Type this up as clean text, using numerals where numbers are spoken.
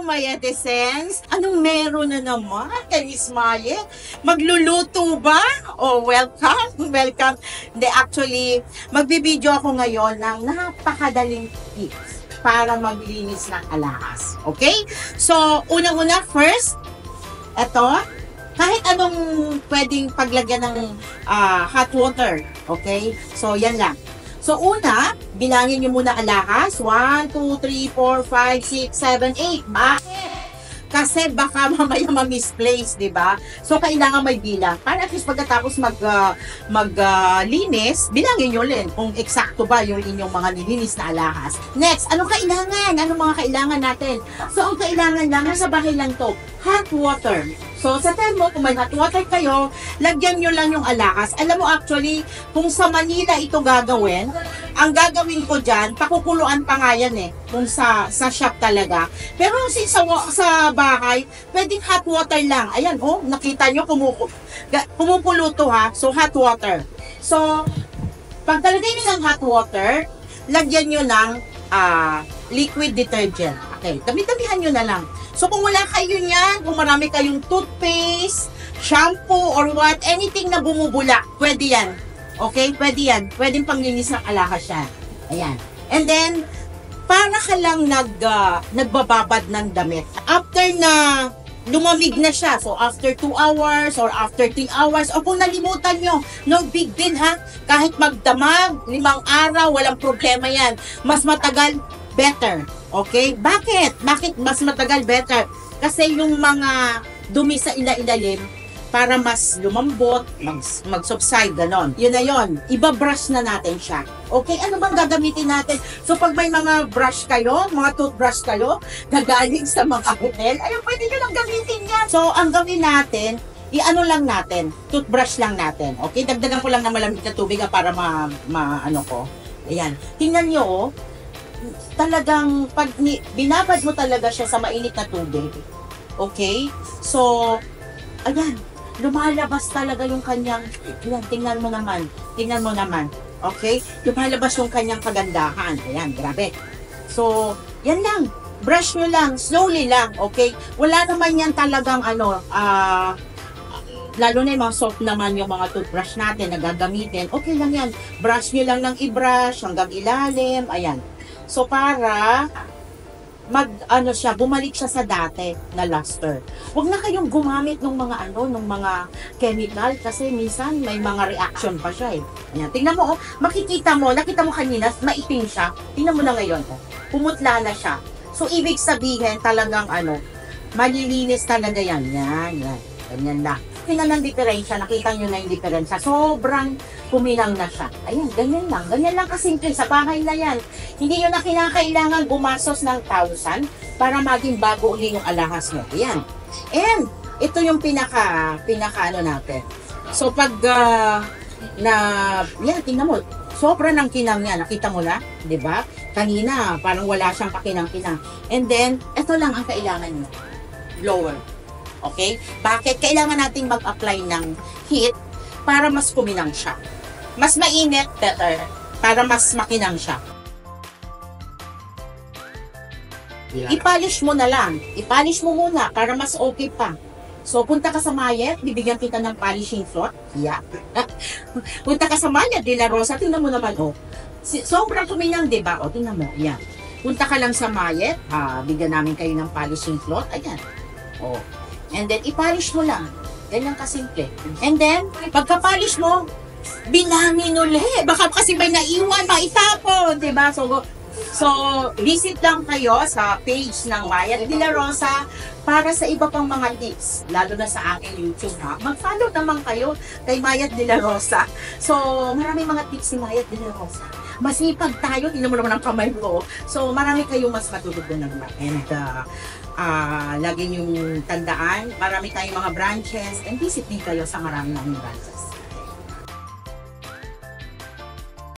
my netizens! Anong meron na naman kay Miss Mayet? Magluluto ba? Oh, welcome! Welcome! Hindi, actually, magbibideo ako ngayon ng napakadaling tips para maglinis ng alahas. Okay? So, unang-una, first, eto, kahit anong pwedeng paglagyan ng hot water. Okay? So, yan lang. So, una, bilangin nyo muna alahas. 1, 2, 3, 4, 5, 6, 7, 8. Bakit? Kasi baka mamaya ma-misplace, di ba? So, kailangan may bilang. Para at least pagkatapos maglinis, bilangin nyo ulit kung eksakto ba yung inyong mga nilinis na alahas. Next, anong kailangan? Anong mga kailangan natin? So, ang kailangan lang, nasa bahay lang to, hot water. So, sa time mo, kung may hot water kayo, lagyan nyo lang yung alahas. Alam mo, actually, kung sa Manila ito gagawin, ang gagawin ko dyan, pakukuluan pa nga yan eh, kung sa shop talaga. Pero sa bahay, pwedeng hot water lang. Ayan, oh, nakita nyo, kumukulo to ha. So, hot water. So, pag talagay nyo ng hot water, lagyan nyo ng liquid detergent. Okay, dami-damihan nyo na lang. So, kung wala kayo niyan, kung marami kayong toothpaste, shampoo, or what, anything na bumubula, pwede yan. Okay? Pwede yan. Pwedeng panglinis ng alahas yan. Ayan. And then, para ka lang nagbababad ng damit. After na lumamig na siya, so after 2 hours or after 3 hours, o kung nalimutan nyo, no big deal ha. Kahit magdamag, 5 araw, walang problema yan. Mas matagal, better. Okay? Bakit? Bakit mas matagal better? Kasi yung mga dumi sa ilalim, para mas lumambot, mag-subside, ganon. Yun na yun. Iba-brush na natin siya. Okay? Ano bang gagamitin natin? So, pag may mga brush kayo, mga toothbrush kayo, gagaling sa mga hotel, ayun, pwede nyo lang gamitin yan. So, ang gawin natin, i-ano lang natin, toothbrush lang natin. Okay? Dagdagan ko lang ng malamig na tubig para ano ko. Ayan. Tingnan nyo, oh. Talagang pag binabad mo talaga siya sa mainit na tubig. Okay? So, ayan, lumalabas talaga yung kanyang, ayan, tingnan mo naman. Tingnan mo naman. Okay? Lumalabas yung kanyang kagandahan. Ayan, grabe. So, yan lang. Brush nyo lang, slowly lang. Okay? Wala naman yan talagang lalo na yung mga soft naman yung mga toothbrush natin na gagamitin. Okay lang yan. Brush nyo lang ng i-brush hanggang ilalim. Ayan. So, para bumalik siya sa dati na luster. Huwag na kayong gumamit ng mga ng mga chemical kasi minsan may mga reaction pa siya eh. Ayan, tingnan mo, oh, nakita mo kanina, maitim siya. Tingnan mo na ngayon, oh, pumutla na siya. So, ibig sabihin talagang malilinis talaga yan. Yan. Ganyan lang. Tingnan ng diferensya, nakita nyo na yung diferensya. Sobrang kuminang na siya. Ayan, ganyan lang. Ganyan lang kasimple. Sa bahay na yan. Hindi nyo na kinakailangan gumasos ng 1,000 para maging bago uli yung alahas mo. Ayan. And, ito yung pinaka natin. So, pag, yan, tingnan mo. Sobra ng kinang niya. Nakita mo na? Diba? Kanina, parang wala siyang pakinang-kinang. And then, ito lang ang kailangan nyo. Blower. Okay? Bakit? Kailangan nating mag-apply ng heat para mas kuminang siya. Mas mainit, better. Para mas makinang siya. Yeah. I-polish mo na lang. I-polish mo muna para mas okay pa. So, punta ka sa Mayet, bibigyan kita ng polishing floor. Yeah. Punta ka sa Mayet, De La Rosa, tingnan mo naman, oh. Sobrang kuminang, diba? O, tingnan mo, yan. Punta ka lang sa Mayet, bigyan namin kayo ng polishing floor. Ayan. Oh. And then, i-polish mo lang. Ganyan kasimple. And then, pagka-polish mo, bilangin ulit. Baka kasi may naiwan, maitapon, diba? So, visit lang kayo sa page ng Mayet De La Rosa para sa iba pang mga tips. Lalo na sa aking YouTube, ha? Mag-follow naman kayo kay Mayet De La Rosa. So, maraming mga tips ni Mayet De La Rosa. Masipag tayo, tingnan mo naman ang kamay ko. So, marami kayong mas matulog doon naman. And, lagi niyong tandaan, marami tayong mga branches, and visit din kayo sa marami ng branches.